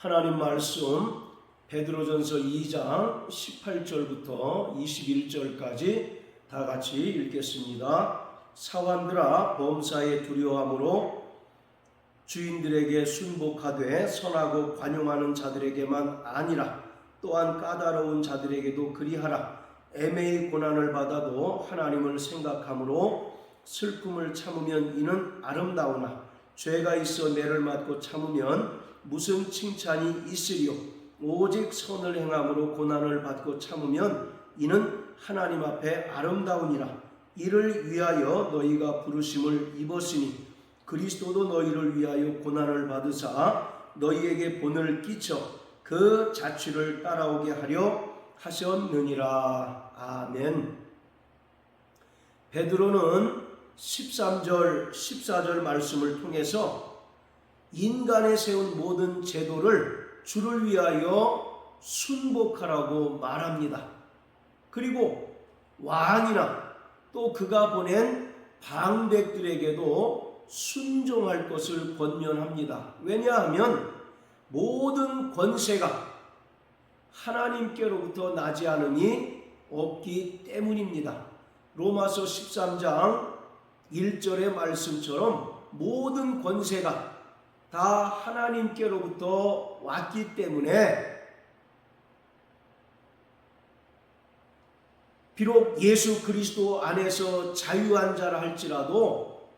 하나님 말씀 베드로전서 2장 18절부터 21절까지 다 같이 읽겠습니다. 사환들아, 범사에 두려워함으로 주인들에게 순복하되 선하고 관용하는 자들에게만 아니라 또한 까다로운 자들에게도 그리하라. 애매히 고난을 받아도 하나님을 생각함으로 슬픔을 참으면 이는 아름다우나 죄가 있어 매를 맞고 참으면 무슨 칭찬이 있으리요. 오직 선을 행함으로 고난을 받고 참으면 이는 하나님 앞에 아름다우니라. 이를 위하여 너희가 부르심을 입었으니 그리스도도 너희를 위하여 고난을 받으사 너희에게 본을 끼쳐 그 자취를 따라오게 하려 하셨느니라. 아멘. 베드로는 13절, 14절 말씀을 통해서 인간에 세운 모든 제도를 주를 위하여 순복하라고 말합니다. 그리고 왕이나 또 그가 보낸 방백들에게도 순종할 것을 권면합니다. 왜냐하면 모든 권세가 하나님께로부터 나지 않으니 없기 때문입니다. 로마서 13장 1절의 말씀처럼 모든 권세가 다 하나님께로부터 왔기 때문에 비록 예수 그리스도 안에서 자유한 자라 할지라도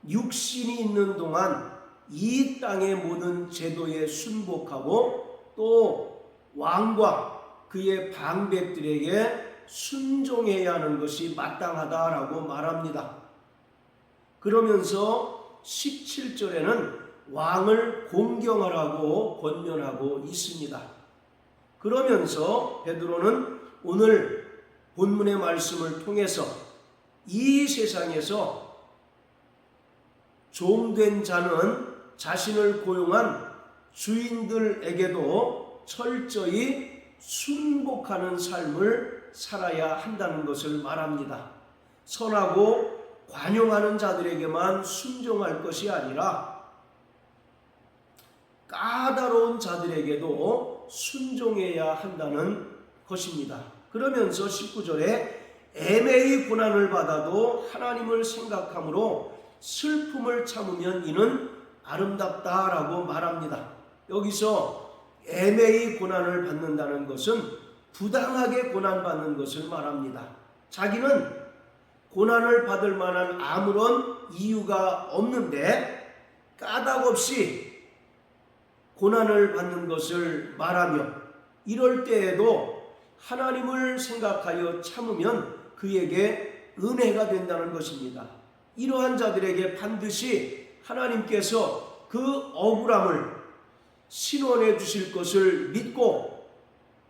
육신이 있는 동안 이 땅의 모든 제도에 순복하고 또 왕과 그의 방백들에게 순종해야 하는 것이 마땅하다라고 말합니다. 그러면서 17절에는 왕을 공경하라고 권면하고 있습니다. 그러면서 베드로는 오늘 본문의 말씀을 통해서 이 세상에서 종된 자는 자신을 고용한 주인들에게도 철저히 순복하는 삶을 살아야 한다는 것을 말합니다. 선하고 관용하는 자들에게만 순종할 것이 아니라 까다로운 자들에게도 순종해야 한다는 것입니다. 그러면서 19절에 애매히 고난을 받아도 하나님을 생각함으로 슬픔을 참으면 이는 아름답다라고 말합니다. 여기서 애매히 고난을 받는다는 것은 부당하게 고난받는 것을 말합니다. 자기는 고난을 받을 만한 아무런 이유가 없는데 까닭없이 고난을 받는 것을 말하며 이럴 때에도 하나님을 생각하여 참으면 그에게 은혜가 된다는 것입니다. 이러한 자들에게 반드시 하나님께서 그 억울함을 신원해 주실 것을 믿고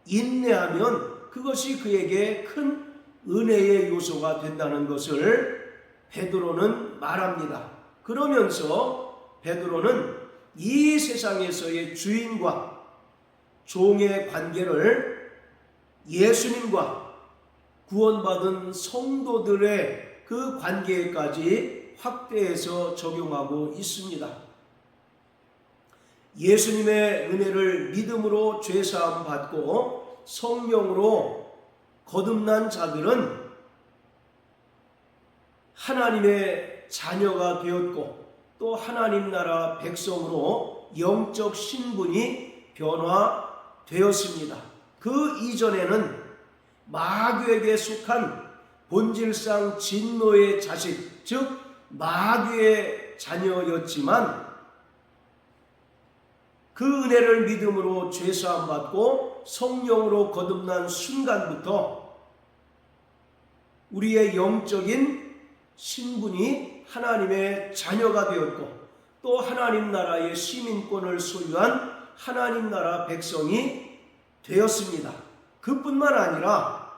인내하면 그것이 그에게 큰 은혜의 요소가 된다는 것을 베드로는 말합니다. 그러면서 베드로는 이 세상에서의 주인과 종의 관계를 예수님과 구원받은 성도들의 그 관계까지 확대해서 적용하고 있습니다. 예수님의 은혜를 믿음으로 죄사함 받고 성령으로 거듭난 자들은 하나님의 자녀가 되었고 또 하나님 나라 백성으로 영적 신분이 변화되었습니다. 그 이전에는 마귀에게 속한 본질상 진노의 자식, 즉 마귀의 자녀였지만 그 은혜를 믿음으로 죄사함 받고 성령으로 거듭난 순간부터 우리의 영적인 신분이 하나님의 자녀가 되었고 또 하나님 나라의 시민권을 소유한 하나님 나라 백성이 되었습니다. 그뿐만 아니라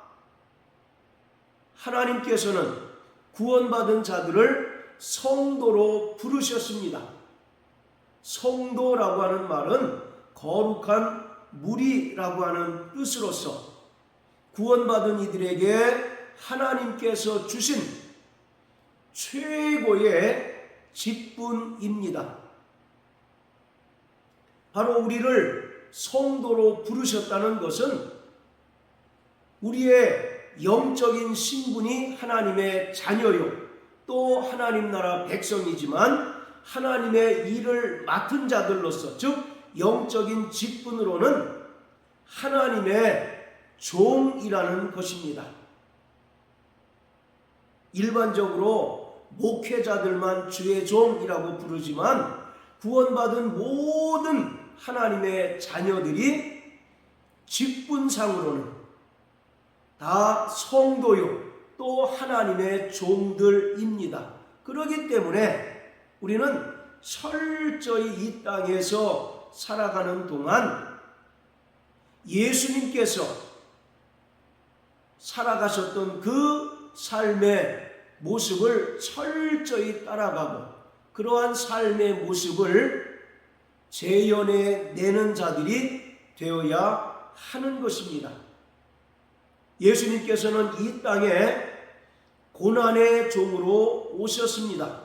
하나님께서는 구원받은 자들을 성도로 부르셨습니다. 성도라고 하는 말은 거룩한 무리라고 하는 뜻으로서 구원받은 이들에게 하나님께서 주신 최고의 직분입니다. 바로 우리를 성도로 부르셨다는 것은 우리의 영적인 신분이 하나님의 자녀요, 또 하나님 나라 백성이지만 하나님의 일을 맡은 자들로서, 즉 영적인 직분으로는 하나님의 종이라는 것입니다. 일반적으로 목회자들만 주의 종이라고 부르지만 구원받은 모든 하나님의 자녀들이 직분상으로는 다 성도요, 또 하나님의 종들입니다. 그렇기 때문에 우리는 철저히 이 땅에서 살아가는 동안 예수님께서 살아가셨던 그 삶의 모습을 철저히 따라가고 그러한 삶의 모습을 재현해내는 자들이 되어야 하는 것입니다. 예수님께서는 이 땅에 고난의 종으로 오셨습니다.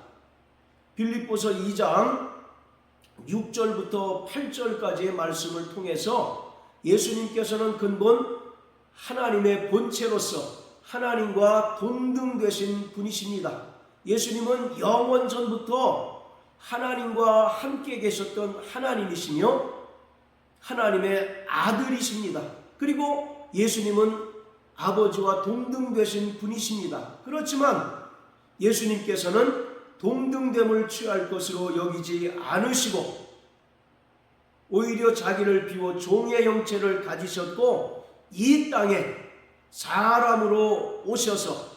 빌립보서 2장 6절부터 8절까지의 말씀을 통해서 예수님께서는 근본 하나님의 본체로서 하나님과 동등되신 분이십니다. 예수님은 영원 전부터 하나님과 함께 계셨던 하나님이시며 하나님의 아들이십니다. 그리고 예수님은 아버지와 동등되신 분이십니다. 그렇지만 예수님께서는 동등됨을 취할 것으로 여기지 않으시고 오히려 자기를 비워 종의 형체를 가지셨고 이 땅에 사람으로 오셔서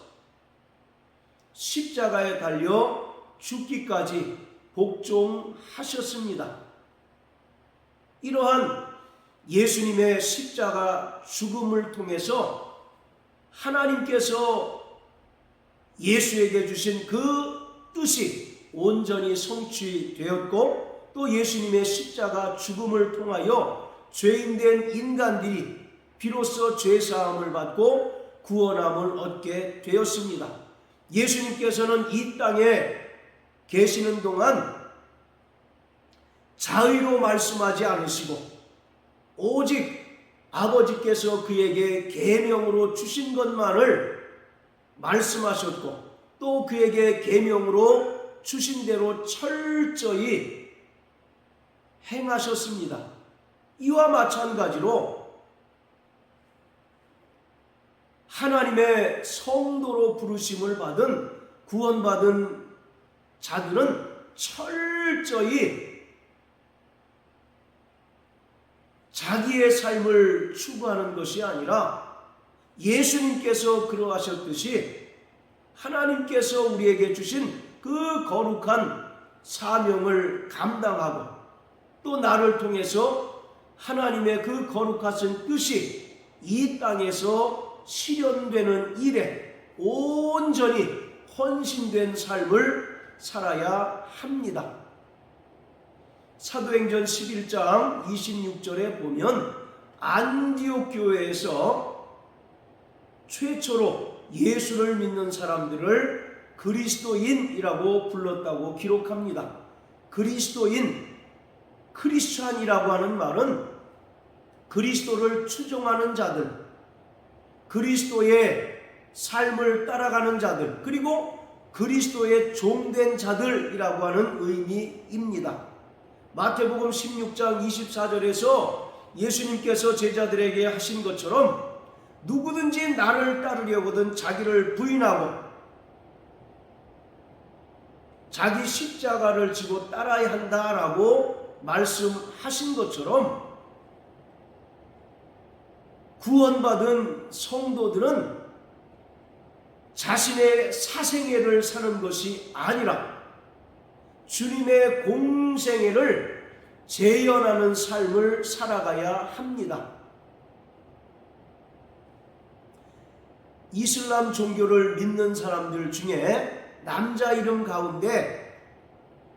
십자가에 달려 죽기까지 복종하셨습니다. 이러한 예수님의 십자가 죽음을 통해서 하나님께서 예수에게 주신 그 뜻이 온전히 성취되었고 또 예수님의 십자가 죽음을 통하여 죄인된 인간들이 비로소 죄사함을 받고 구원함을 얻게 되었습니다. 예수님께서는 이 땅에 계시는 동안 자의로 말씀하지 않으시고 오직 아버지께서 그에게 계명으로 주신 것만을 말씀하셨고 또 그에게 계명으로 주신 대로 철저히 행하셨습니다. 이와 마찬가지로 하나님의 성도로 부르심을 받은 구원받은 자들은 철저히 자기의 삶을 추구하는 것이 아니라 예수님께서 그러하셨듯이 하나님께서 우리에게 주신 그 거룩한 사명을 감당하고 또 나를 통해서 하나님의 그 거룩하신 뜻이 이 땅에서 실현되는 일에 온전히 헌신된 삶을 살아야 합니다. 사도행전 11장 26절에 보면 안디옥 교회에서 최초로 예수를 믿는 사람들을 그리스도인이라고 불렀다고 기록합니다. 그리스도인, 크리스찬이라고 하는 말은 그리스도를 추종하는 자들, 그리스도의 삶을 따라가는 자들, 그리고 그리스도의 종된 자들이라고 하는 의미입니다. 마태복음 16장 24절에서 예수님께서 제자들에게 하신 것처럼 누구든지 나를 따르려거든 자기를 부인하고 자기 십자가를 지고 따라야 한다라고 말씀하신 것처럼 구원받은 성도들은 자신의 사생애를 사는 것이 아니라 주님의 공생애를 재현하는 삶을 살아가야 합니다. 이슬람 종교를 믿는 사람들 중에 남자 이름 가운데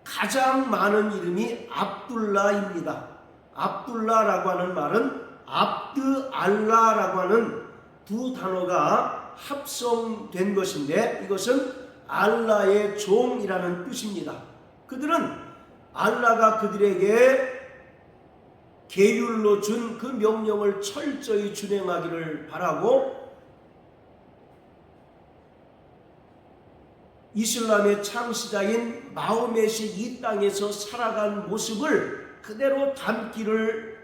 가장 많은 이름이 압둘라입니다. 압둘라라고 하는 말은 압드 알라라고 하는 두 단어가 합성된 것인데 이것은 알라의 종이라는 뜻입니다. 그들은 알라가 그들에게 계율로 준 그 명령을 철저히 준행하기를 바라고 이슬람의 창시자인 마호멧이 이 땅에서 살아간 모습을 그대로 담기를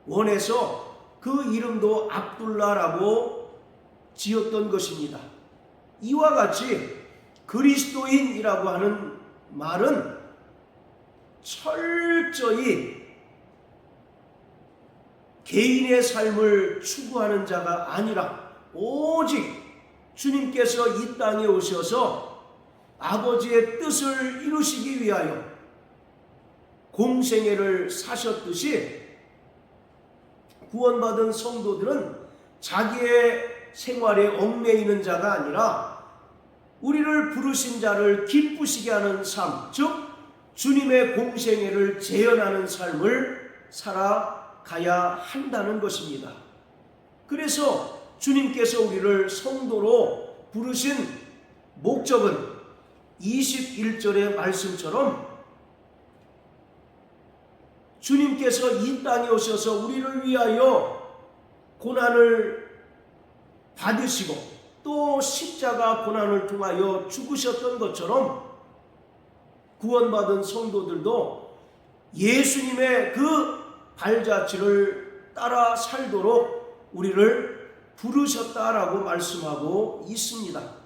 원해서 그 이름도 압둘라라고 지었던 것입니다. 이와 같이 그리스도인이라고 하는 말은 철저히 개인의 삶을 추구하는 자가 아니라 오직 주님께서 이 땅에 오셔서 아버지의 뜻을 이루시기 위하여 공생애를 사셨듯이 구원받은 성도들은 자기의 생활에 얽매이는 자가 아니라 우리를 부르신 자를 기쁘시게 하는 삶, 즉 주님의 공생애를 재현하는 삶을 살아가야 한다는 것입니다. 그래서 주님께서 우리를 성도로 부르신 목적은 21절의 말씀처럼 주님께서 이 땅에 오셔서 우리를 위하여 고난을 받으시고 또 십자가 고난을 통하여 죽으셨던 것처럼 구원받은 성도들도 예수님의 그 발자취를 따라 살도록 우리를 부르셨다라고 말씀하고 있습니다.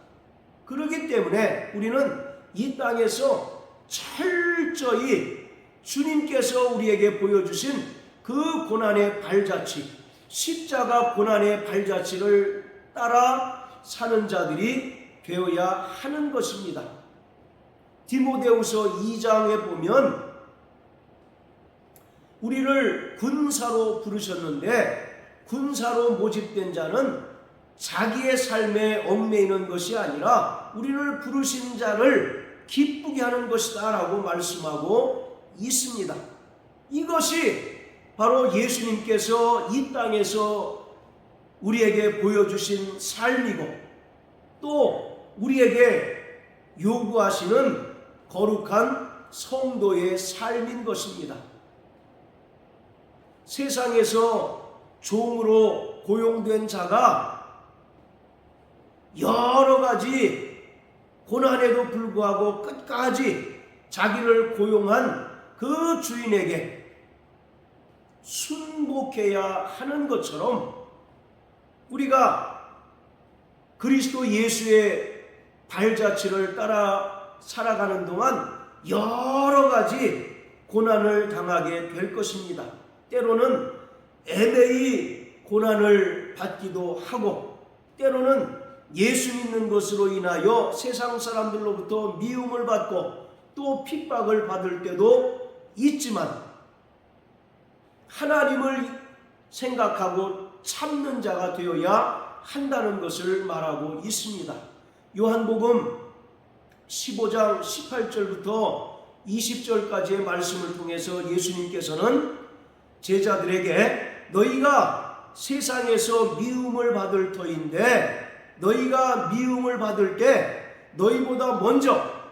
그렇기 때문에 우리는 이 땅에서 철저히 주님께서 우리에게 보여주신 그 고난의 발자취, 십자가 고난의 발자취를 따라 사는 자들이 되어야 하는 것입니다. 디모데후서 2장에 보면 우리를 군사로 부르셨는데 군사로 모집된 자는 자기의 삶에 얽매이는 것이 아니라 우리를 부르신 자를 기쁘게 하는 것이다 라고 말씀하고 있습니다. 이것이 바로 예수님께서 이 땅에서 우리에게 보여주신 삶이고 또 우리에게 요구하시는 거룩한 성도의 삶인 것입니다. 세상에서 종으로 고용된 자가 여러 가지 고난에도 불구하고 끝까지 자기를 고용한 그 주인에게 순복해야 하는 것처럼 우리가 그리스도 예수의 발자취를 따라 살아가는 동안 여러 가지 고난을 당하게 될 것입니다. 때로는 애매히 고난을 받기도 하고 때로는 예수 믿는 것으로 인하여 세상 사람들로부터 미움을 받고 또 핍박을 받을 때도 있지만 하나님을 생각하고 참는 자가 되어야 한다는 것을 말하고 있습니다. 요한복음 15장 18절부터 20절까지의 말씀을 통해서 예수님께서는 제자들에게 너희가 세상에서 미움을 받을 터인데 너희가 미움을 받을 때 너희보다 먼저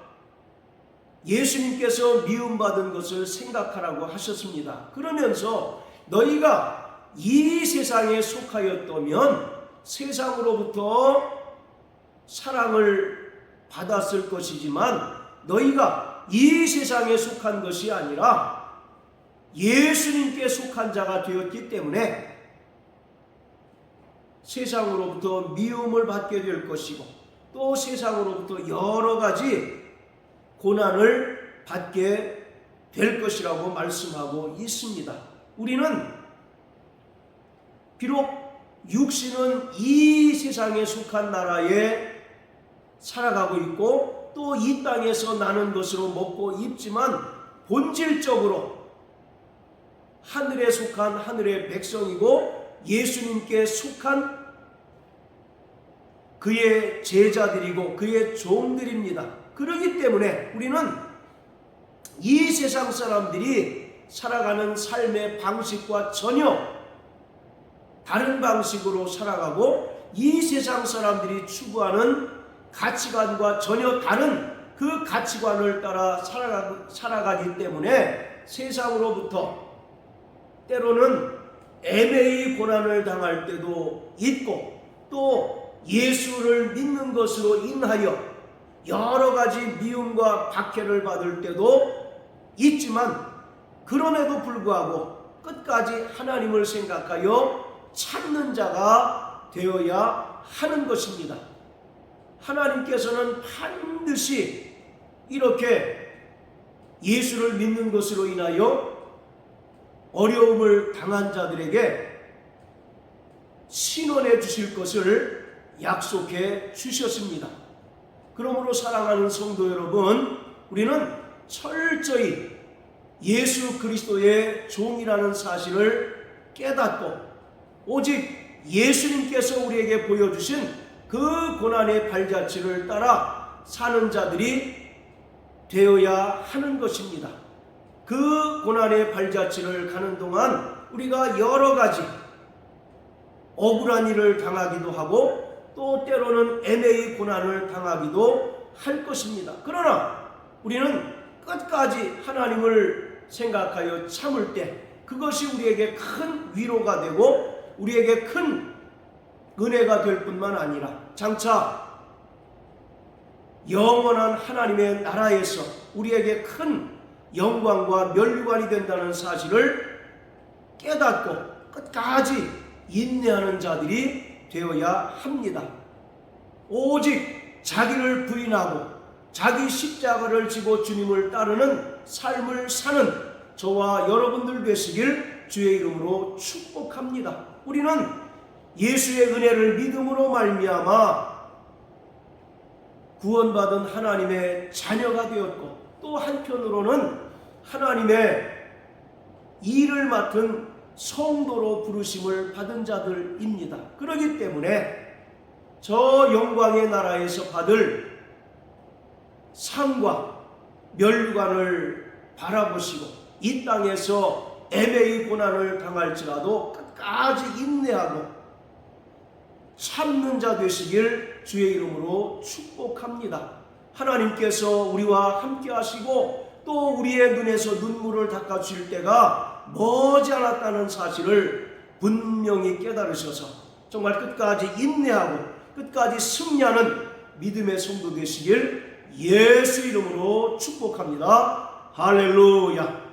예수님께서 미움받은 것을 생각하라고 하셨습니다. 그러면서 너희가 이 세상에 속하였다면 세상으로부터 사랑을 받았을 것이지만 너희가 이 세상에 속한 것이 아니라 예수님께 속한 자가 되었기 때문에 세상으로부터 미움을 받게 될 것이고 또 세상으로부터 여러 가지 고난을 받게 될 것이라고 말씀하고 있습니다. 우리는 비록 육신은 이 세상에 속한 나라에 살아가고 있고 또 이 땅에서 나는 것으로 먹고 입지만 본질적으로 하늘에 속한 하늘의 백성이고 예수님께 속한 그의 제자들이고 그의 종들입니다. 그렇기 때문에 우리는 이 세상 사람들이 살아가는 삶의 방식과 전혀 다른 방식으로 살아가고 이 세상 사람들이 추구하는 가치관과 전혀 다른 그 가치관을 따라 살아가기 때문에 세상으로부터 때로는 애매히 고난을 당할 때도 있고, 또 예수를 믿는 것으로 인하여 여러 가지 미움과 박해를 받을 때도 있지만, 그럼에도 불구하고 끝까지 하나님을 생각하여 찾는 자가 되어야 하는 것입니다. 하나님께서는 반드시 이렇게 예수를 믿는 것으로 인하여 어려움을 당한 자들에게 신원해 주실 것을 약속해 주셨습니다. 그러므로 사랑하는 성도 여러분, 우리는 철저히 예수 그리스도의 종이라는 사실을 깨닫고 오직 예수님께서 우리에게 보여주신 그 고난의 발자취를 따라 사는 자들이 되어야 하는 것입니다. 그 고난의 발자취를 가는 동안 우리가 여러 가지 억울한 일을 당하기도 하고, 또 때로는 애매히 고난을 당하기도 할 것입니다. 그러나 우리는 끝까지 하나님을 생각하여 참을 때 그것이 우리에게 큰 위로가 되고 우리에게 큰 은혜가 될 뿐만 아니라 장차 영원한 하나님의 나라에서 우리에게 큰 영광과 면류관이 된다는 사실을 깨닫고 끝까지 인내하는 자들이 되어야 합니다. 오직 자기를 부인하고 자기 십자가를 지고 주님을 따르는 삶을 사는 저와 여러분들 되시길 주의 이름으로 축복합니다. 우리는 예수의 은혜를 믿음으로 말미암아 구원받은 하나님의 자녀가 되었고, 또 한편으로는 하나님의 일을 맡은 성도로 부르심을 받은 자들입니다. 그렇기 때문에 저 영광의 나라에서 받을 상과 면류관을 바라보시고 이 땅에서 애매히 고난을 당할지라도 끝까지 인내하고 참는 자 되시길 주의 이름으로 축복합니다. 하나님께서 우리와 함께 하시고 또 우리의 눈에서 눈물을 닦아주실 때가 머지않았다는 사실을 분명히 깨달으셔서 정말 끝까지 인내하고 끝까지 승리하는 믿음의 성도 되시길 예수 이름으로 축복합니다. 할렐루야.